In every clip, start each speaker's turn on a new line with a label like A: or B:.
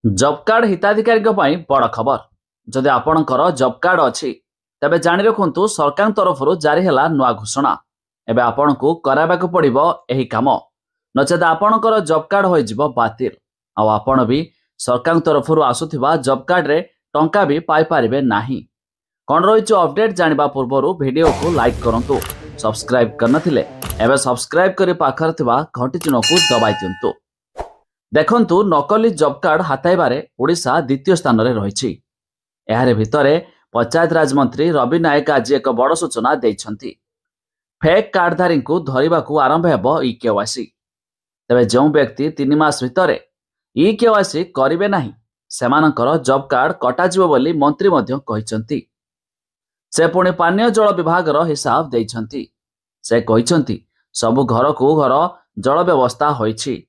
A: Job card हिताधिकारी बड़ खबर। जदि आपणकर जॉब कार्ड अच्छी तेबे जानि रखुंतु सरकार तरफ जारी है नुआ घोषणा। एबे आपण को कराबाक पड़िबो एही काम, नचेत आपणकर जॉब कार्ड होई जिवो बातिल। आ आपण भी सरकार तरफ आसुथिबा जॉब कार्ड रे टंका भी पाई पारिबे नाही। कौन रही अपडेट जानिबा पूर्वरु वीडियो को लाइक करंतु। सब्सक्राइब करनथिले एबे सब्सक्राइब करी पाखर थिबा घंटी चिन्ह को दबाई दियंतु। देखंतु नकली जॉब कार्ड हाताइबारे ओडिशा द्वितीय स्थान रे रहिछि। एहारे भितरे पंचायत राज मंत्री रवि नायक आज एक बड़ सूचना देइछंती। फेक कार्डधारी को धरिबाकू आरंभ हेबो ई-केवाईसी। तेबे जो व्यक्ति 3 मास भितरे ई-केवाईसी करिवे नाही सेमानकर जॉब कार्ड कटाजिवो बोली मंत्री मध्य कहिसंती। से पुणी पानीय जल विभाग रो हिसाब देइछंती। से कहिसंती सबु घर को घर जल व्यवस्था होइछि।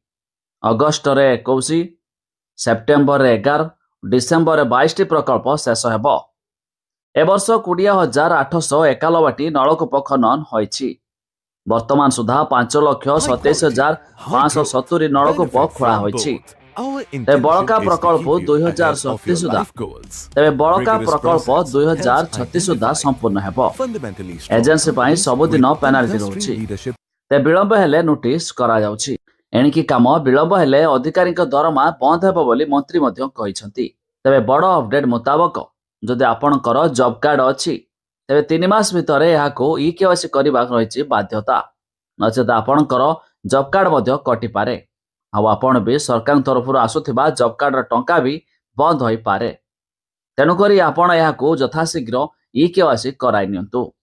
A: अगस्ट रे 21, सेप्टेम्बर रे 11, डिसेम्बर रे 22 टी प्रकल्प शेष हेबो। ए वर्ष 20,891टी नलकूप खनन होइछि। वर्तमान सुधा 5,27,570 नलकूप खोला होइछि। तेबे बड़का प्रकल्प 2037 सुधा बड़का प्रकल्प 2036 सुधा संपूर्ण हेबो। एजेंसी पाई सबुदिन पेनाल्टी रहउछि। ते विलंब हेले नोटिस करा जाउछि। एणिकी काम विलंब हेले अधिकारी दरमा बंद हेबो बोली मंत्री मध्य कहिसंती। तेबे बड़ अपडेट मुताबक जदि आपणकर जॉब कार्ड अछि तेबे 3 मास भितरे याको ई-केवाईसी करबा रहिछि बाध्यता, नचेत आपणकर जॉब कार्ड मध्य कटि पारे। आ आपण भी सरकार तरफ आसुथिबा जॉब कार्ड टंका भी बंद होई पारे। तेणु करी आपण याको यथाशीघ्र ई-केवाईसी कराइ नियंतु।